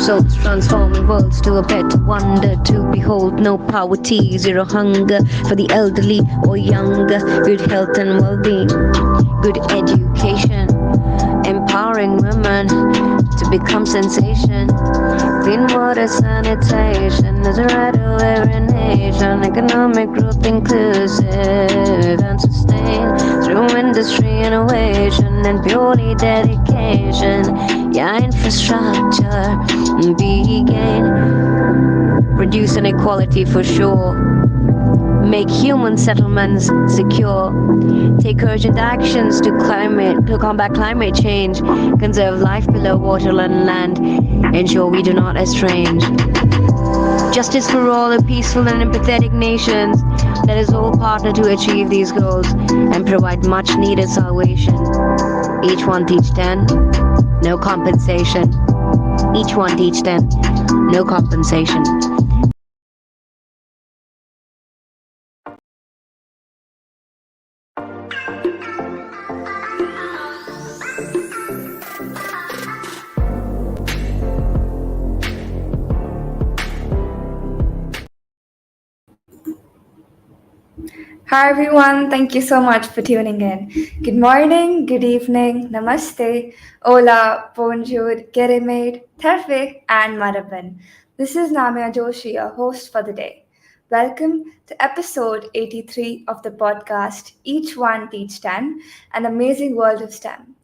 souls, transforming worlds to a better wonder to behold. No poverty, zero hunger for the elderly or younger. Good health and well-being, good education, empowering women to become sensation. Clean water, sanitation is a right of every nation. Economic growth inclusive and sustained through industry, innovation, and purely dedication. Yeah, infrastructure be gained. Reduce inequality for sure. Make human settlements secure. Take urgent actions to combat climate change. Conserve life below water and land. Ensure we do not estrange. Justice for all, a peaceful and empathetic nations. Let us all partner to achieve these goals and provide much needed salvation. Each one teach 10, no compensation. Each one teach 10, no compensation. Hi everyone, thank you so much for tuning in. Good morning, good evening, namaste, hola, bonjour, geremade, terve, and maraban. This is Namya Joshi, your host for the day. Welcome to episode 83 of the podcast Each One Teach 10, an amazing world of STEM,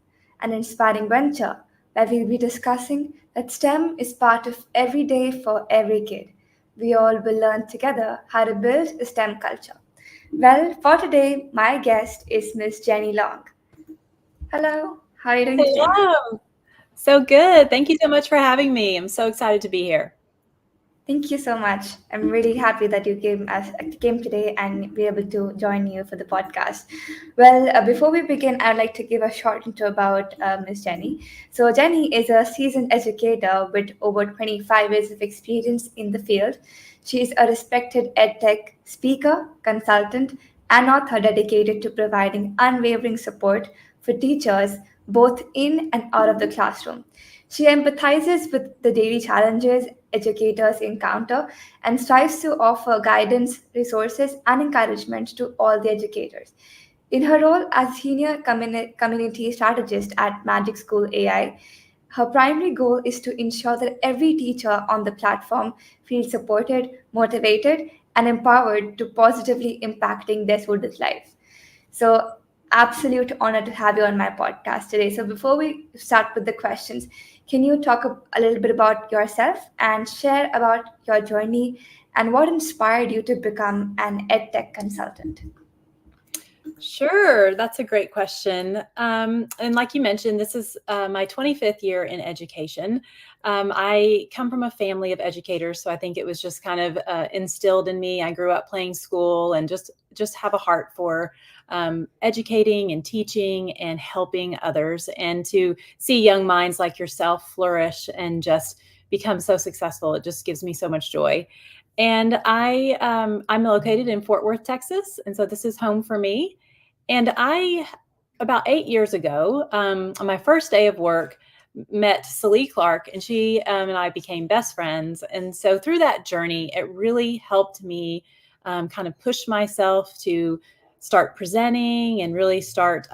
an inspiring venture where we'll be discussing that STEM is part of every day for every kid. We all will learn together how to build a STEM culture. Well, for today, my guest is Miss Jeni Long. Hello, how are you doing today? Hello. So good. Thank you so much for having me. I'm so excited to be here. Thank you so much. I'm really happy that you came today and be able to join you for the podcast. Well, before we begin, I'd like to give a short intro about Miss Jeni. So Jeni is a seasoned educator with over 25 years of experience in the field. She is a respected edtech speaker, consultant, and author dedicated to providing unwavering support for teachers both in and out of the classroom. She empathizes with the daily challenges educators encounter and strives to offer guidance, resources, and encouragement to all the educators. In her role as senior community strategist at Magic School AI, her primary goal is to ensure that every teacher on the platform feels supported, motivated, and empowered to positively impacting their students' life. So, absolute honor to have you on my podcast today. So, before we start with the questions, can you talk a little bit about yourself and share about your journey and what inspired you to become an EdTech consultant? Sure. That's a great question. And like you mentioned, this is my 25th year in education. I come from a family of educators, so I think it was just kind of instilled in me. I grew up playing school and just have a heart for educating and teaching and helping others, and to see young minds like yourself flourish and just become so successful. It just gives me so much joy. And I'm located in Fort Worth, Texas, and so this is home for me. And about 8 years ago, on my first day of work, met Celie Clark, and she and I became best friends. And so through that journey, it really helped me kind of push myself to start presenting and really start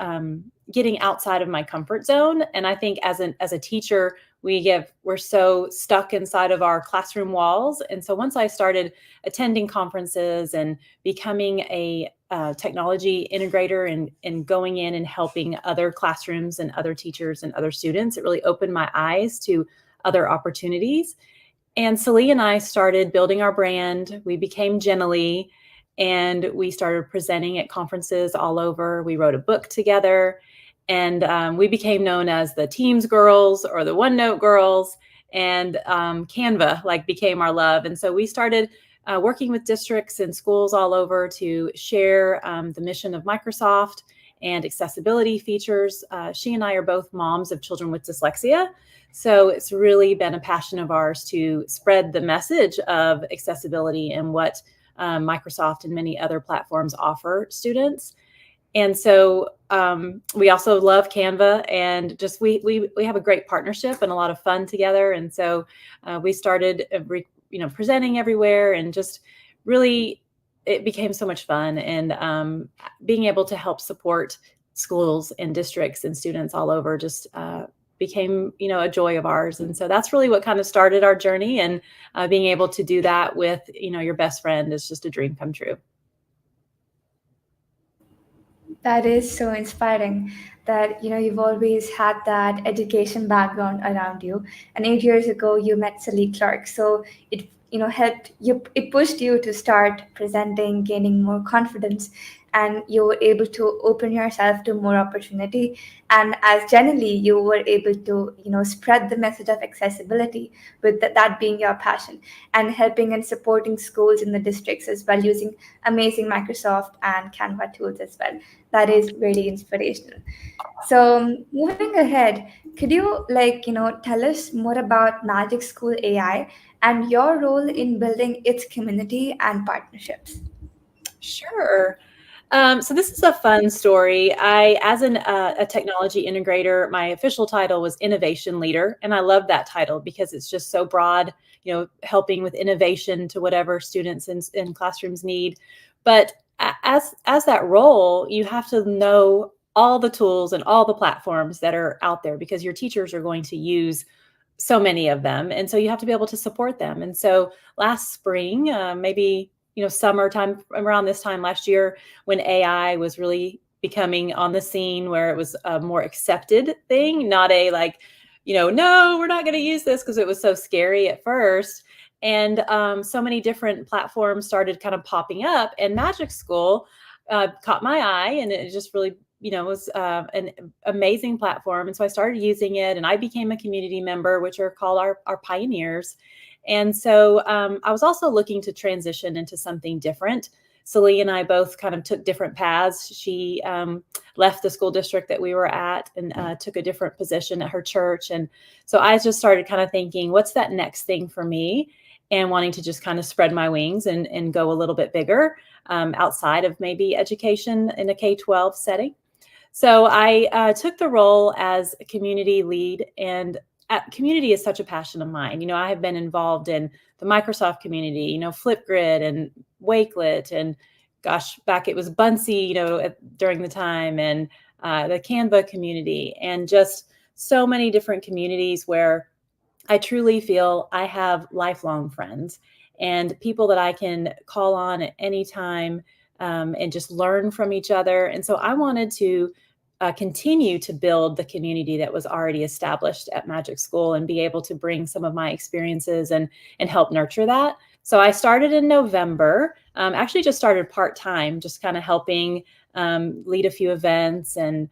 getting outside of my comfort zone. And I think as a teacher, we're so stuck inside of our classroom walls. And so once I started attending conferences and becoming a technology integrator and going in and helping other classrooms and other teachers and other students, it really opened my eyes to other opportunities. And Celie and I started building our brand. We became Jeni, and we started presenting at conferences all over. We wrote a book together, and we became known as the Teams girls or the OneNote girls, and Canva became our love. And so we started working with districts and schools all over to share the mission of Microsoft and accessibility features. She and I are both moms of children with dyslexia. So it's really been a passion of ours to spread the message of accessibility and what Microsoft and many other platforms offer students. And so we also love Canva, and just we have a great partnership and a lot of fun together. And so we started presenting everywhere, and just really it became so much fun. And being able to help support schools and districts and students all over just became a joy of ours. And so that's really what kind of started our journey. And being able to do that with your best friend is just a dream come true. That is so inspiring that you've always had that education background around you, and 8 years ago you met Sally Clark, so it helped you, it pushed you to start presenting, gaining more confidence, and you were able to open yourself to more opportunity. And as generally you were able to spread the message of accessibility, with that being your passion, and helping and supporting schools in the districts as well, using amazing Microsoft and Canva tools as well. That is really inspirational. So moving ahead, could you tell us more about Magic School AI and your role in building its community and partnerships? Sure. So this is a fun story. As a technology integrator, my official title was innovation leader, and I love that title because it's just so broad. Helping with innovation to whatever students in classrooms need. But as that role, you have to know all the tools and all the platforms that are out there, because your teachers are going to use so many of them, and so you have to be able to support them. And so last spring, maybe summertime, around this time last year, when AI was really becoming on the scene, where it was a more accepted thing, not a no, we're not going to use this, because it was so scary at first. And so many different platforms started kind of popping up, and Magic School caught my eye, and it just really was an amazing platform. And so I started using it, and I became a community member, which are called our pioneers. And so I was also looking to transition into something different. Celie and I both kind of took different paths. She left the school district that we were at, and took a different position at her church. And so I just started kind of thinking, what's that next thing for me? And wanting to just kind of spread my wings and go a little bit bigger outside of maybe education in a K-12 setting. So I took the role as a community lead, and community is such a passion of mine. I have been involved in the Microsoft community, Flipgrid and Wakelet, and gosh, back it was Bunsey, during the time, and the Canva community, and just so many different communities where I truly feel I have lifelong friends and people that I can call on at any time, and just learn from each other. And so I wanted to continue to build the community that was already established at Magic School, and be able to bring some of my experiences and help nurture that. So I started in November, actually just started part-time, just kind of helping lead a few events, and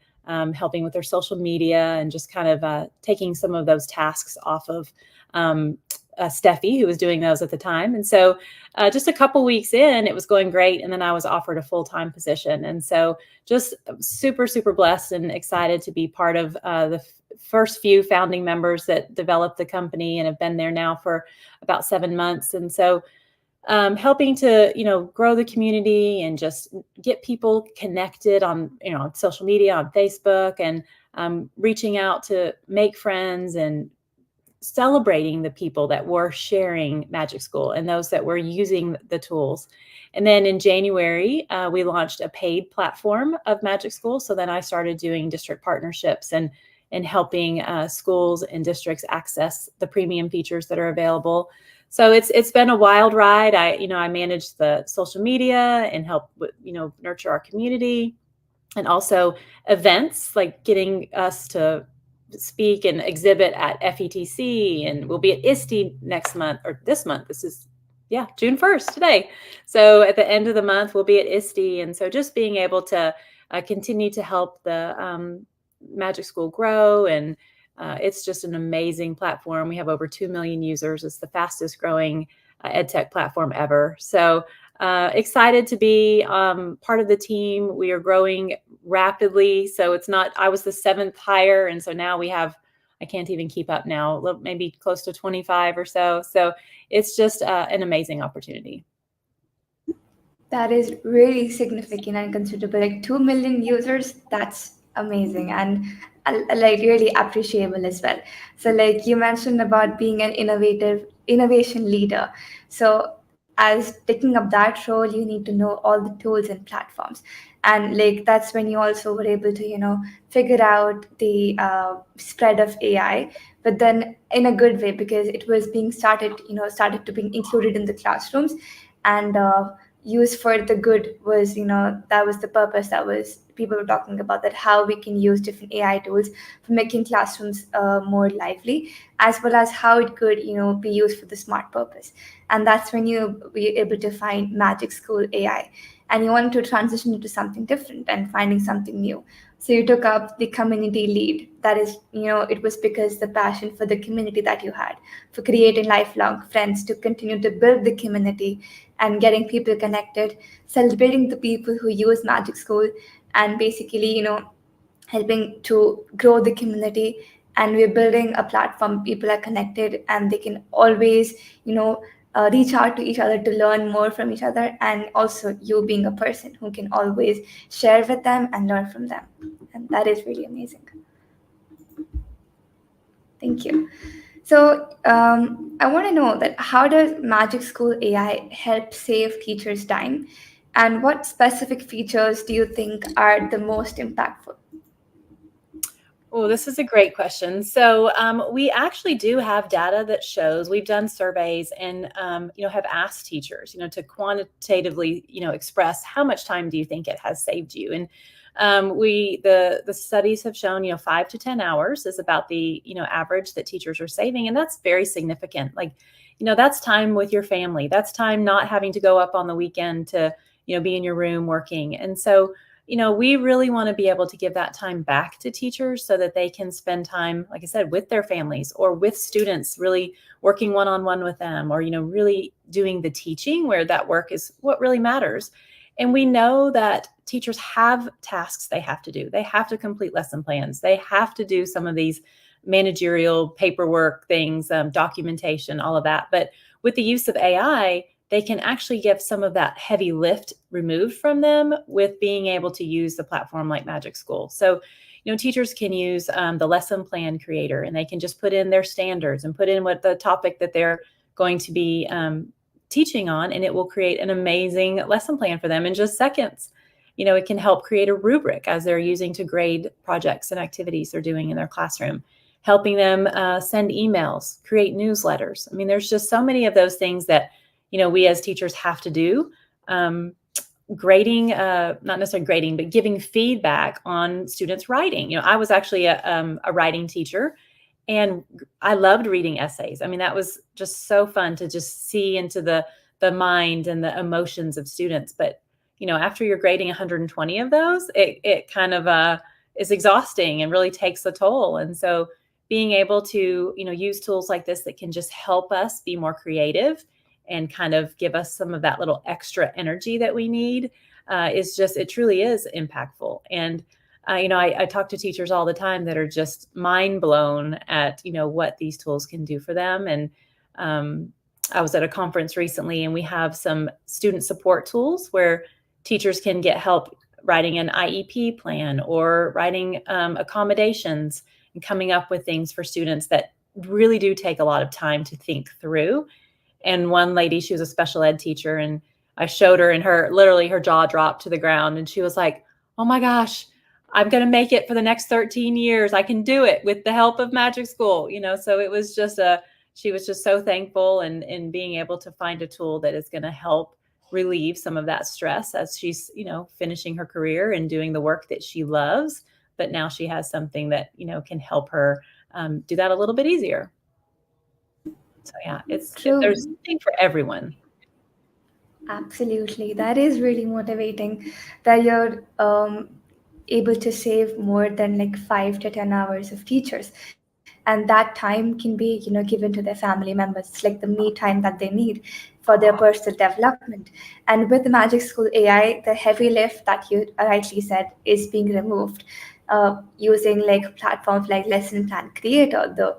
helping with their social media, and just kind of taking some of those tasks off of Steffi, who was doing those at the time. And so just a couple weeks in, it was going great. And then I was offered a full-time position. And so just super, super blessed and excited to be part of the first few founding members that developed the company, and have been there now for about 7 months. And so helping to, grow the community and just get people connected on, on social media, on Facebook, and reaching out to make friends, and celebrating the people that were sharing Magic School and those that were using the tools. And then in January, we launched a paid platform of Magic School. So then I started doing district partnerships and helping schools and districts access the premium features that are available. So it's been a wild ride. I manage the social media and help with, nurture our community, and also events, like getting us to speak and exhibit at FETC, and we'll be at ISTE next month, or this month. This is June 1st today. So at the end of the month, we'll be at ISTE. And so just being able to continue to help the Magic School grow, and it's just an amazing platform. We have over 2 million users. It's the fastest growing EdTech platform ever. So excited to be part of the team. We are growing rapidly. So it's not, I was the 7th hire. And so now we have, I can't even keep up now, maybe close to 25 or so. So it's just an amazing opportunity. That is really significant and considerable. Like 2 million users, that's amazing and like really appreciable as well. So like you mentioned about being an innovation leader. So as taking up that role, you need to know all the tools and platforms. And like that's when you also were able to, figure out the spread of AI, but then in a good way because it was being started to be included in the classrooms and used for the good was that was the purpose that was people were talking about, that how we can use different AI tools for making classrooms more lively, as well as how it could be used for the smart purpose. And that's when you were able to find Magic School AI, and you wanted to transition into something different and finding something new. So you took up the community lead. That is, it was because the passion for the community that you had, for creating lifelong friends to continue to build the community and getting people connected, celebrating the people who use Magic School, and basically, helping to grow the community. And we're building a platform, people are connected and they can always, reach out to each other to learn more from each other. And also, you being a person who can always share with them and learn from them. And that is really amazing. Thank you. So I want to know that how does Magic School AI help save teachers' time, and what specific features do you think are the most impactful? Oh, this is a great question. So we actually do have data that shows we've done surveys and have asked teachers, to quantitatively, express how much time do you think it has saved you. And the studies have shown 5 to 10 hours is about the average that teachers are saving, and that's very significant. Like that's time with your family. That's time not having to go up on the weekend to be in your room working. And so we really want to be able to give that time back to teachers so that they can spend time, like I said, with their families or with students, really working one-on-one with them, or, really doing the teaching where that work is what really matters. And we know that teachers have tasks they have to do. They have to complete lesson plans. They have to do some of these managerial paperwork things, documentation, all of that. But with the use of AI, they can actually get some of that heavy lift removed from them with being able to use the platform like Magic School. So, teachers can use the lesson plan creator, and they can just put in their standards and put in what the topic that they're going to be teaching on, and it will create an amazing lesson plan for them in just seconds. It can help create a rubric as they're using to grade projects and activities they're doing in their classroom, helping them send emails, create newsletters. I mean, there's just so many of those things that we as teachers have to do. Grading, not necessarily grading, but giving feedback on students' writing. I was actually a writing teacher, and I loved reading essays. I mean, that was just so fun to just see into the mind and the emotions of students. But after you're grading 120 of those, it kind of is exhausting and really takes a toll. And so being able to use tools like this that can just help us be more creative and kind of give us some of that little extra energy that we need it truly is impactful. And I talk to teachers all the time that are just mind blown at what these tools can do for them. And I was at a conference recently, and we have some student support tools where teachers can get help writing an IEP plan or writing accommodations and coming up with things for students that really do take a lot of time to think through. And one lady, she was a special ed teacher, and I showed her, and her jaw dropped to the ground, and she was like, "Oh my gosh, I'm going to make it for the next 13 years. I can do it with the help of Magic School." So it was just she was just so thankful and being able to find a tool that is going to help relieve some of that stress as she's, finishing her career and doing the work that she loves. But now she has something that, can help her do that a little bit easier. So yeah, there's True. something for everyone. Absolutely. That is really motivating that you're able to save more than like 5 to 10 hours of teachers. And that time can be, given to their family members. It's like the me time that they need for their personal development. And with the Magic School AI, the heavy lift that you rightly said is being removed. using like platforms like Lesson Plan Creator, the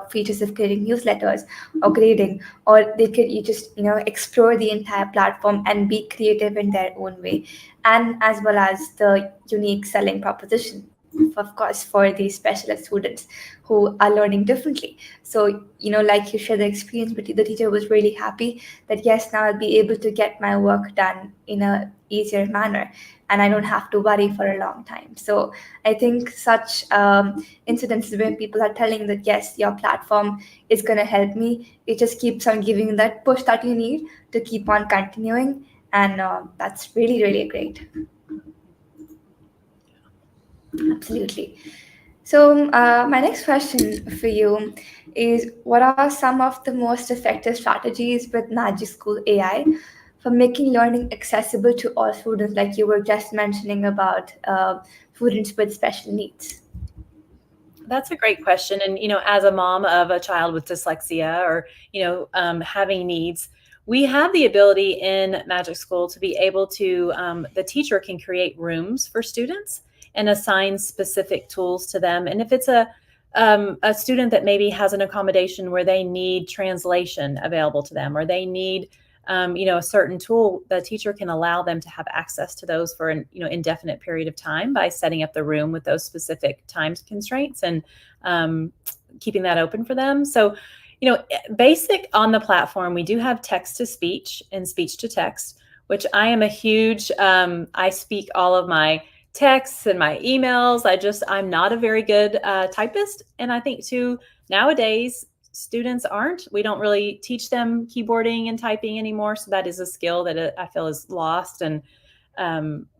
features of creating newsletters or grading, or they could you just explore the entire platform and be creative in their own way, and as well as the unique selling proposition, of course, for the specialist students who are learning differently. So, like you shared the experience, but the teacher was really happy that yes, now I'll be able to get my work done in a easier manner, and I don't have to worry for a long time. So I think such incidences where people are telling that yes, your platform is going to help me, it just keeps on giving you that push that you need to keep on continuing, and that's really really great. Absolutely. So, my next question for you is, what are some of the most effective strategies with Magic School AI for making learning accessible to all students, like you were just mentioning about students with special needs? That's a great question. And, as a mom of a child with dyslexia or, having needs, we have the ability in Magic School to be able to, the teacher can create rooms for students and assign specific tools to them. And if it's a student that maybe has an accommodation where they need translation available to them, or they need, a certain tool, the teacher can allow them to have access to those for an, indefinite period of time by setting up the room with those specific times constraints and keeping that open for them. So, basic on the platform, we do have text to speech and speech to text, which I am a huge, I speak all of my texts and my emails. I'm not a very good typist. And I think too, nowadays, students aren't. We don't really teach them keyboarding and typing anymore. So that is a skill that I feel is lost. And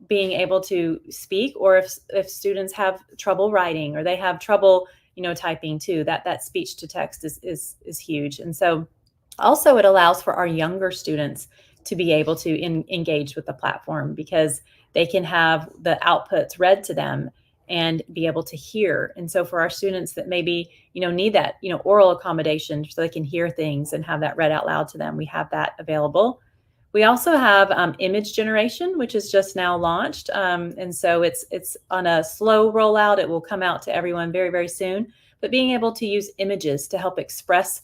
being able to speak, or if students have trouble writing or they have trouble, typing too, that speech to text is huge. And so also it allows for our younger students to be able to engage with the platform, because they can have the outputs read to them and be able to hear. And so for our students that maybe, need that, oral accommodation so they can hear things and have that read out loud to them, we have that available. We also have image generation, which is just now launched. And so it's on a slow rollout. It will come out to everyone very, very soon. But being able to use images to help express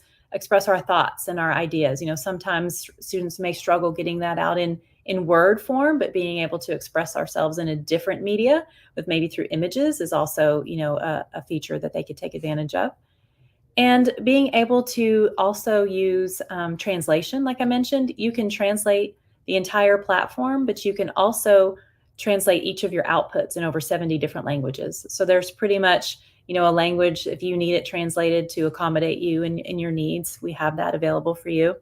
our thoughts and our ideas. Sometimes students may struggle getting that out in word form, but being able to express ourselves in a different media with maybe through images is also, a feature that they could take advantage of. And being able to also use translation, like I mentioned, you can translate the entire platform, but you can also translate each of your outputs in over 70 different languages. So there's pretty much, a language, if you need it translated to accommodate you and your needs, we have that available for you.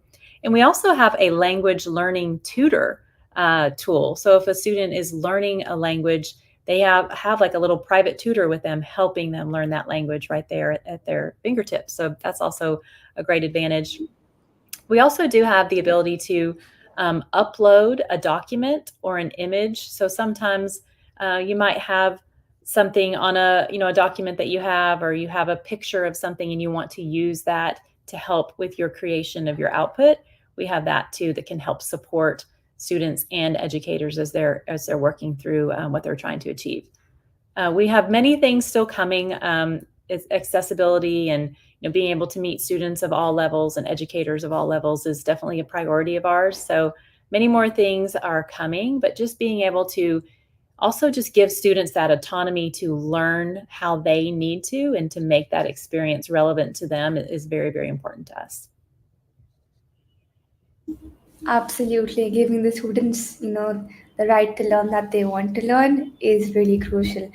And we also have a language learning tutor tool. So if a student is learning a language, they have like a little private tutor with them, helping them learn that language right there at their fingertips. So that's also a great advantage. We also do have the ability to upload a document or an image. So sometimes you might have something on a document that you have, or you have a picture of something and you want to use that to help with your creation of your output. We have that too, that can help support students and educators as they're working through what they're trying to achieve. We have many things still coming. Accessibility and being able to meet students of all levels and educators of all levels is definitely a priority of ours. So many more things are coming, but just being able to also just give students that autonomy to learn how they need to, and to make that experience relevant to them is very, very important to us. Absolutely. Giving the students, the right to learn that they want to learn is really crucial.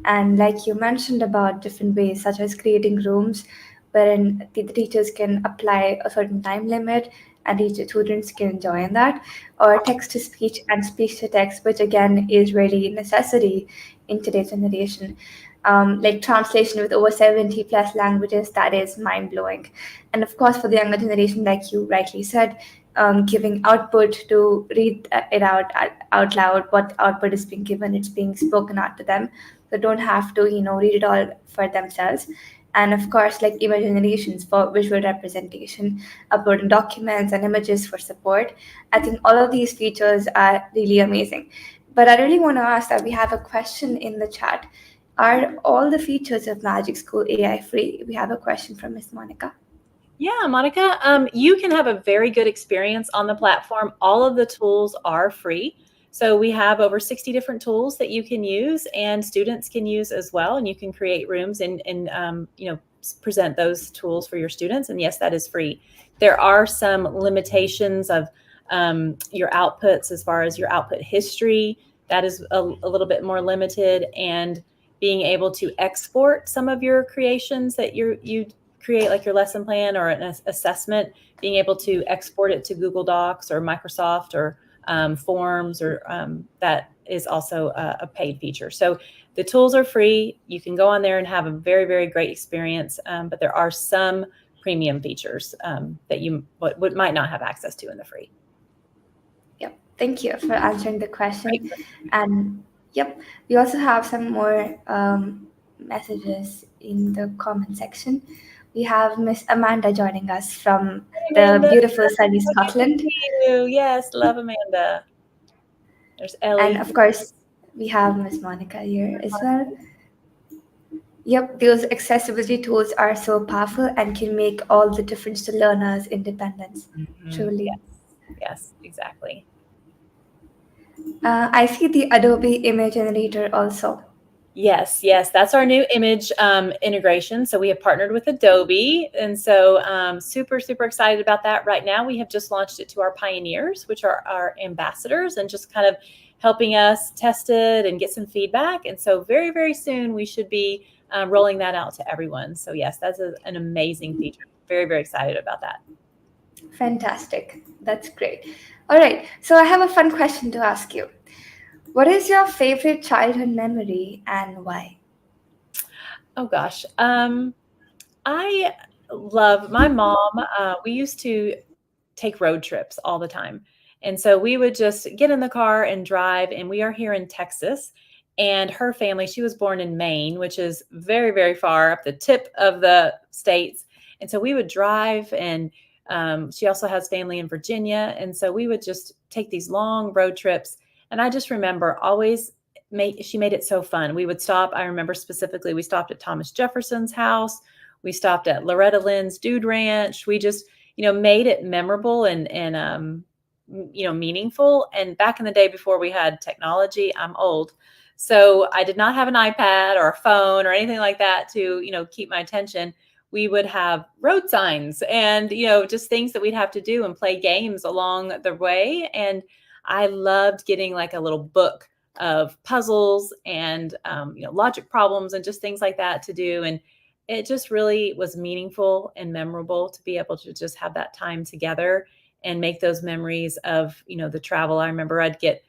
And like you mentioned about different ways, such as creating rooms wherein the teachers can apply a certain time limit and teacher students can join that, or text to speech and speech to text, which again is really necessary in today's generation. Like translation with over 70 plus languages, that is mind blowing. And of course, for the younger generation, like you rightly said, giving output to read it out loud. What output is being given, it's being spoken out to them. So don't have to read it all for themselves. And of course, like image generations for visual representation, uploading documents and images for support. I think all of these features are really amazing. But I really want to ask that we have a question in the chat. are all the features of Magic School AI free? We have a question from Miss Monica. Yeah, Monica, you can have a very good experience on the platform. All of the tools are free. So we have over 60 different tools that you can use and students can use as well. And you can create rooms and present those tools for your students. And yes, that is free. There are some limitations of your outputs as far as your output history. That is a little bit more limited, and being able to export some of your creations that you create, like your lesson plan or an assessment, being able to export it to Google Docs or Microsoft or Forms, or that is also a paid feature. So the tools are free. You can go on there and have a very, very great experience, but there are some premium features that you might not have access to in the free. Yep. Thank you for answering the question. And yep, we also have some more messages in the comment section. We have Miss Amanda joining us from the beautiful sunny Scotland. Thank you. Yes, love Amanda. There's Ellie. And of course, we have Miss Monica here as well. Yep, those accessibility tools are so powerful and can make all the difference to learners' independence. Truly. Yes, exactly. I see the Adobe image generator also. Yes, that's our new image integration. So we have partnered with Adobe, and so super excited about that. Right now, we have just launched it to our pioneers, which are our ambassadors, and just kind of helping us test it and get some feedback. And so very, very soon we should be rolling that out to everyone. So yes, that's an amazing feature. Very, very excited about that. Fantastic. That's great. All right. So I have a fun question to ask you. What is your favorite childhood memory and why? Oh gosh. I love my mom. We used to take road trips all the time. And so we would just get in the car and drive. And we are here in Texas. And her family, she was born in Maine, which is very, very far up the tip of the states. And so we would drive, and she also has family in Virginia. And so we would just take these long road trips. And I just remember always she made it so fun. We would stop. I remember specifically, we stopped at Thomas Jefferson's house. We stopped at Loretta Lynn's Dude Ranch. We just, made it memorable and meaningful. And back in the day before we had technology, I'm old, so I did not have an iPad or a phone or anything like that to, keep my attention. We would have road signs and, just things that we'd have to do and play games along the way. And I loved getting like a little book of puzzles and, logic problems and just things like that to do. And it just really was meaningful and memorable to be able to just have that time together and make those memories of, the travel. I remember I'd get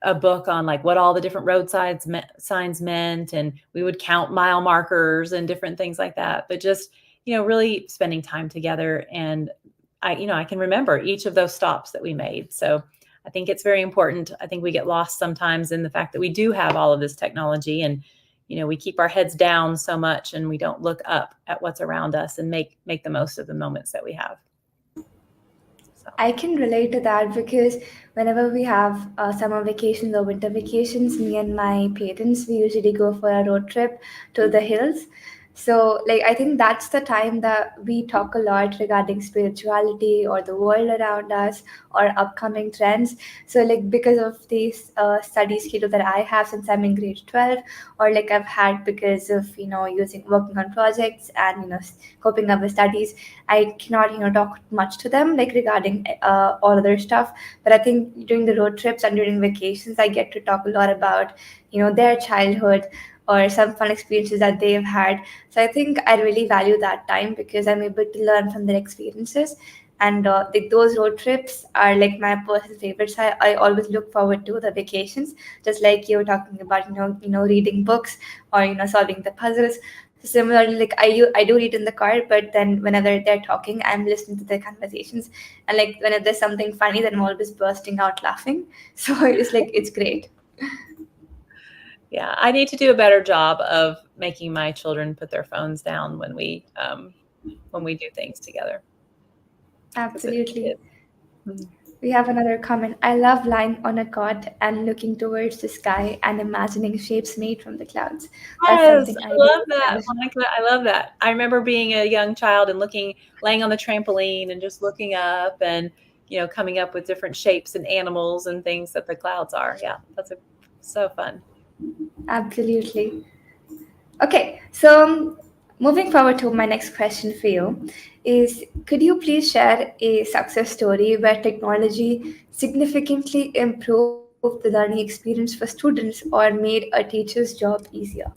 a book on like what all the different road signs meant, and we would count mile markers and different things like that. But just, really spending time together. And I can remember each of those stops that we made. So I think it's very important. I think we get lost sometimes in the fact that we do have all of this technology, and we keep our heads down so much and we don't look up at what's around us and make the most of the moments that we have. So. I can relate to that because whenever we have summer vacations or winter vacations, me and my parents, we usually go for a road trip to the hills. So, I think that's the time that we talk a lot regarding spirituality or the world around us or upcoming trends. So, because of this study schedule that I have since I'm in grade 12, or I've had because of, working on projects and, coping up with studies, I cannot, talk much to them, regarding all other stuff. But I think during the road trips and during vacations, I get to talk a lot about, their childhood or some fun experiences that they've had. So I think I really value that time because I'm able to learn from their experiences. And those road trips are my personal favorites. I always look forward to the vacations, just like you were talking about, reading books or, solving the puzzles. So similarly, I do read in the car, but then whenever they're talking, I'm listening to their conversations. And whenever there's something funny, then I'm always bursting out laughing. So it's great. Yeah, I need to do a better job of making my children put their phones down when we do things together. Absolutely. We have another comment. I love lying on a cot and looking towards the sky and imagining shapes made from the clouds. That's Yes, something I I do love as that, well. Monica. I love that. I remember being a young child and laying on the trampoline and just looking up and, coming up with different shapes and animals and things that the clouds are. Yeah, so fun. Absolutely. Okay, so moving forward to my next question for you is could you please share a success story where technology significantly improved the learning experience for students or made a teacher's job easier?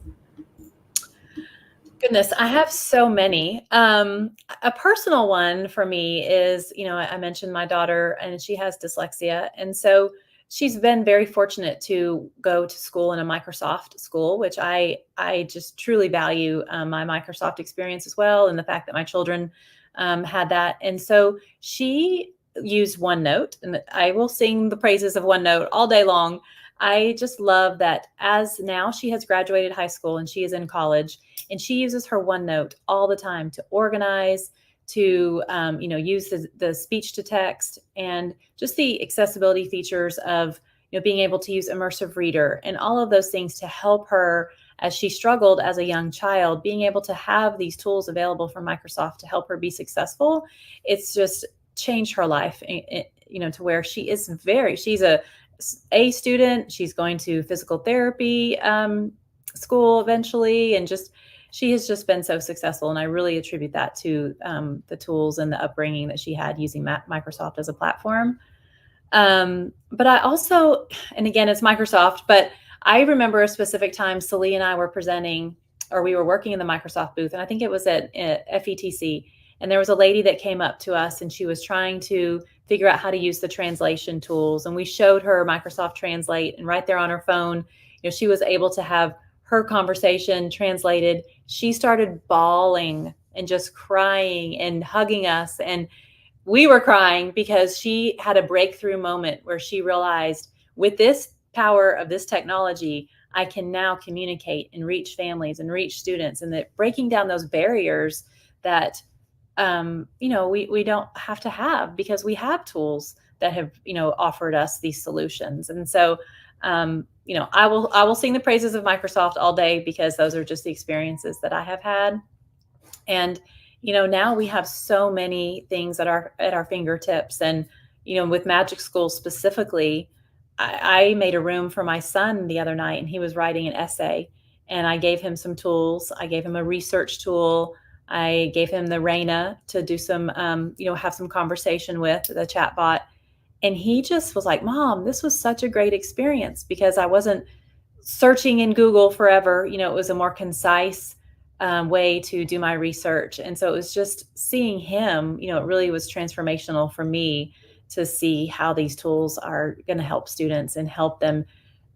Goodness, I have so many. A personal one for me is, I mentioned my daughter and she has dyslexia. And so she's been very fortunate to go to school in a Microsoft school, which I just truly value my Microsoft experience as well. And the fact that my children had that. And so she used OneNote, and I will sing the praises of OneNote all day long. I just love that as now she has graduated high school and she is in college, and she uses her OneNote all the time to organize, to use the speech to text, and just the accessibility features of being able to use immersive reader and all of those things to help her as she struggled as a young child. Being able to have these tools available from Microsoft to help her be successful, it's just changed her life, to where she's a student. She's going to physical therapy school eventually, and just she has just been so successful. And I really attribute that to the tools and the upbringing that she had using Microsoft as a platform. But I also, and again, it's Microsoft, but I remember a specific time Celie and I were presenting, or we were working in the Microsoft booth, and I think it was at FETC. And there was a lady that came up to us and she was trying to figure out how to use the translation tools. And we showed her Microsoft Translate, and right there on her phone, she was able to have her conversation translated. She started bawling and just crying and hugging us. And we were crying because she had a breakthrough moment where she realized, with this power of this technology, I can now communicate and reach families and reach students, and that breaking down those barriers that we don't have to have, because we have tools that have offered us these solutions. And so I will sing the praises of Microsoft all day, because those are just the experiences that I have had. And now we have so many things at our fingertips. And with Magic School specifically, I made a room for my son the other night, and he was writing an essay, and I gave him some tools. I gave him a research tool. I gave him the Reina to do some have some conversation with the chatbot. And he just was like, Mom, this was such a great experience, because I wasn't searching in Google forever. It was a more concise way to do my research. And so it was just seeing him, it really was transformational for me to see how these tools are going to help students and help them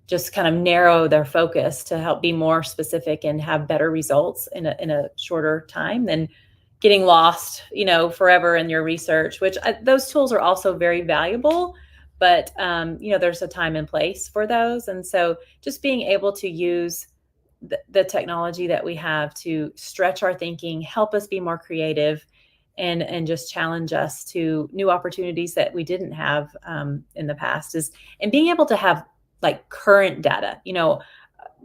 just kind of narrow their focus to help be more specific and have better results in a shorter time than getting lost, forever in your research, which those tools are also very valuable, but there's a time and place for those. And so just being able to use the technology that we have to stretch our thinking, help us be more creative, and just challenge us to new opportunities that we didn't have in the past, and being able to have like current data.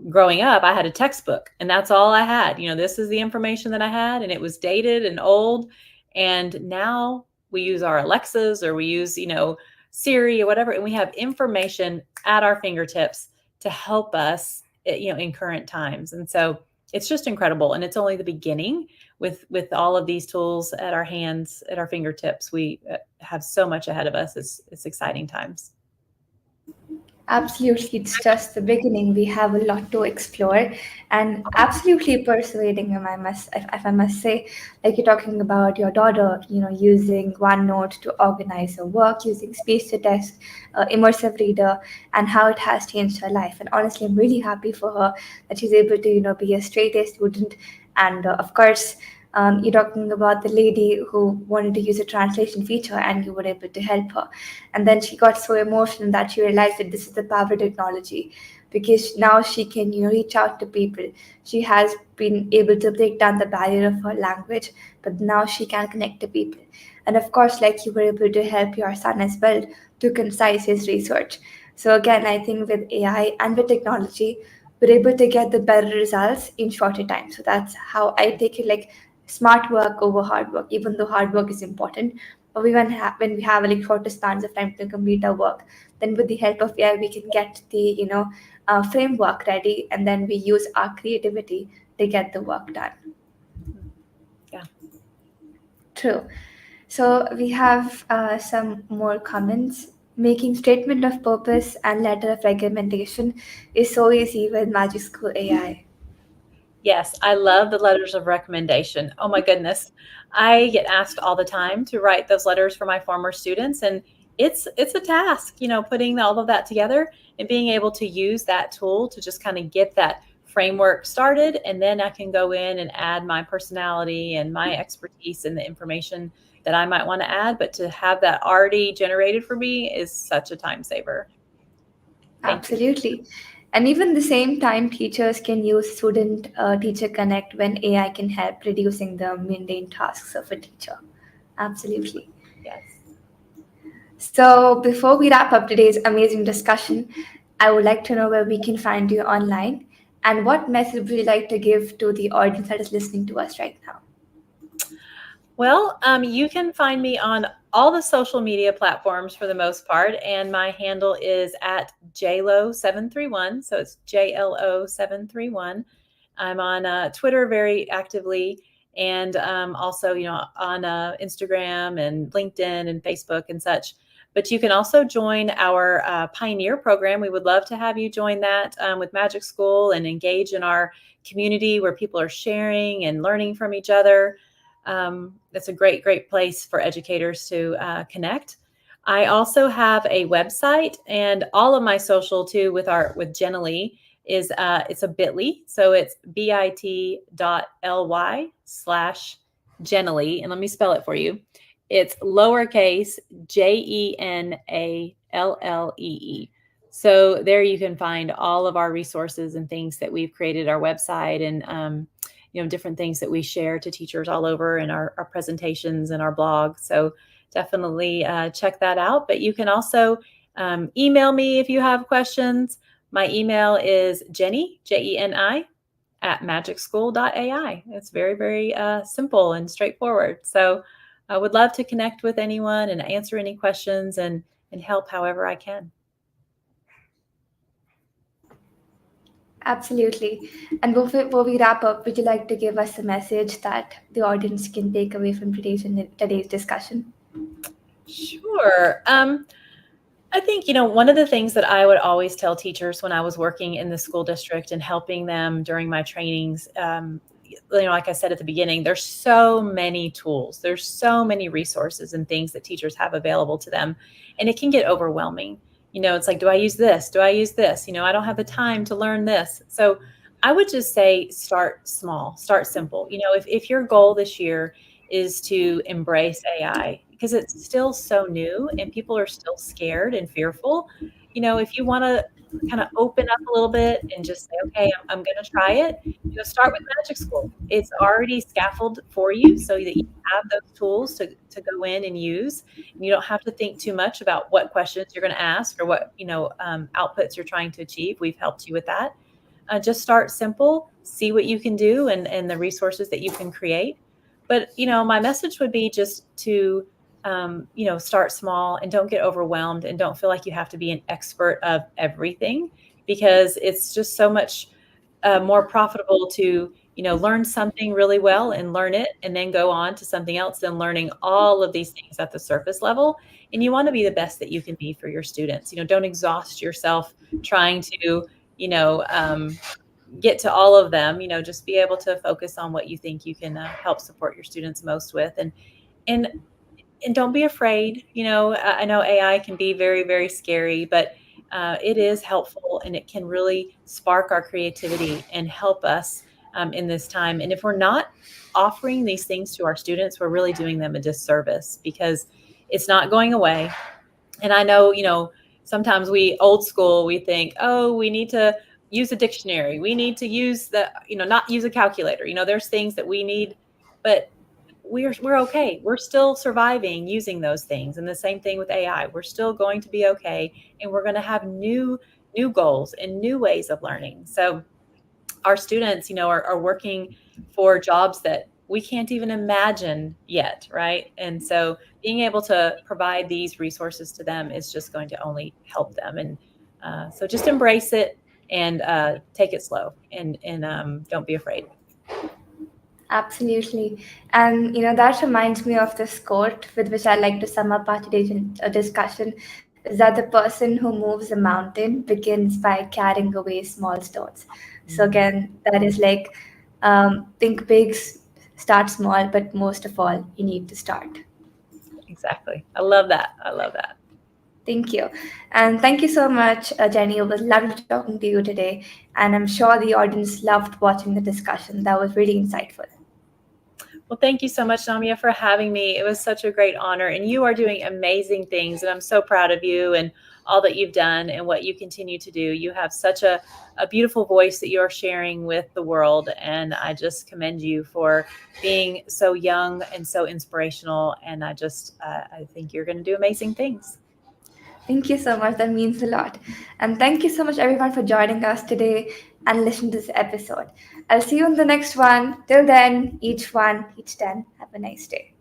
Growing up, I had a textbook, and that's all I had. This is the information that I had, and it was dated and old. And now we use our Alexas, or we use, Siri or whatever, and we have information at our fingertips to help us, in current times. And so it's just incredible. And it's only the beginning with all of these tools at our hands, at our fingertips. We have so much ahead of us. It's exciting times. Absolutely, it's just the beginning. We have a lot to explore, and absolutely persuading. If I must say, like you're talking about your daughter, using OneNote to organize her work, using Space to Text, immersive reader, and how it has changed her life. And honestly, I'm really happy for her that she's able to, be a straight A student, and of course, You're talking about the lady who wanted to use a translation feature and you were able to help her. And then she got so emotional that she realized that this is the power of technology, because now she can reach out to people. She has been able to break down the barrier of her language, but now she can connect to people. And of course, like, you were able to help your son as well to concise his research. So again, I think with AI and with technology, we're able to get the better results in shorter time. So that's how I take it, like smart work over hard work, even though hard work is important. But when we have like shorter spans of time to complete our work, then with the help of AI, we can get the framework ready, and then we use our creativity to get the work done. Yeah. True. So we have some more comments. Making statement of purpose and letter of recommendation is so easy with Magic School AI. Yes, I love the letters of recommendation. Oh my goodness. I get asked all the time to write those letters for my former students, and it's a task, putting all of that together and being able to use that tool to just kind of get that framework started, and then I can go in and add my personality and my expertise and the information that I might want to add, but to have that already generated for me is such a time saver. Thank you. Absolutely. And even the same time, teachers can use student teacher connect when AI can help reducing the mundane tasks of a teacher. Absolutely. Yes. So before we wrap up today's amazing discussion, I would like to know where we can find you online and what message would you like to give to the audience that is listening to us right now? Well, you can find me on all the social media platforms for the most part, and my handle is at JLO731. So it's JLO731. I'm on Twitter very actively, and also, on Instagram and LinkedIn and Facebook and such. But you can also join our Pioneer program. We would love to have you join that with Magic School and engage in our community where people are sharing and learning from each other. It's a great, great place for educators to connect. I also have a website, and all of my social too with Jeni is it's a bit.ly. So it's bit.ly/Jeni. And let me spell it for you. It's lowercase JENALLEE. So there you can find all of our resources and things that we've created, our website, and different things that we share to teachers all over in our presentations and our blog. So definitely check that out. But you can also email me if you have questions. My email is Jeni, Jeni, at magicschool.ai. It's very, very simple and straightforward. So I would love to connect with anyone and answer any questions and help however I can. Absolutely. And before we wrap up, would you like to give us a message that the audience can take away from today's discussion? Sure. I think, one of the things that I would always tell teachers when I was working in the school district and helping them during my trainings, like I said at the beginning, there's so many tools, there's so many resources and things that teachers have available to them, and it can get overwhelming. It's like, do I use this? Do I use this? I don't have the time to learn this. So I would just say, start small, start simple. If your goal this year is to embrace AI, because it's still so new and people are still scared and fearful, if you want to kind of open up a little bit and just say, okay, I'm going to try it, start with Magic School. It's already scaffolded for you so that you have those tools to go in and use. And you don't have to think too much about what questions you're going to ask or what, outputs you're trying to achieve. We've helped you with that. Just start simple, see what you can do and the resources that you can create. But, my message would be just to, start small and don't get overwhelmed and don't feel like you have to be an expert of everything, because it's just so much more profitable to, learn something really well and learn it and then go on to something else than learning all of these things at the surface level. And you want to be the best that you can be for your students. Don't exhaust yourself trying to, get to all of them. Just be able to focus on what you think you can help support your students most with. And don't be afraid. I know AI can be very, very scary, but it is helpful and it can really spark our creativity and help us in this time. And if we're not offering these things to our students, we're really doing them a disservice because it's not going away. And I know, sometimes old school, we think, oh, we need to use a dictionary. We need to use not use a calculator. There's things that we need, but we're okay. We're still surviving using those things. And the same thing with AI. We're still going to be okay. And we're going to have new goals and new ways of learning. So our students, are working for jobs that we can't even imagine yet, right? And so being able to provide these resources to them is just going to only help them. And so just embrace it and take it slow and don't be afraid. Absolutely. And that reminds me of this quote with which I like to sum up our today's discussion, is that the person who moves a mountain begins by carrying away small stones. So again, that is like, think big, start small, but most of all, you need to start. Exactly. I love that. I love that. Thank you. And thank you so much, Jenny. It was lovely talking to you today. And I'm sure the audience loved watching the discussion. That was really insightful. Well, thank you so much, Namia, for having me. It was such a great honor. And you are doing amazing things. And I'm so proud of you and all that you've done and what you continue to do. You have such a beautiful voice that you're sharing with the world. And I just commend you for being so young and so inspirational. And I think you're going to do amazing things. Thank you so much. That means a lot. And thank you so much, everyone, for joining us today and listening to this episode. I'll see you in the next one. Till then, each one, each 10. Have a nice day.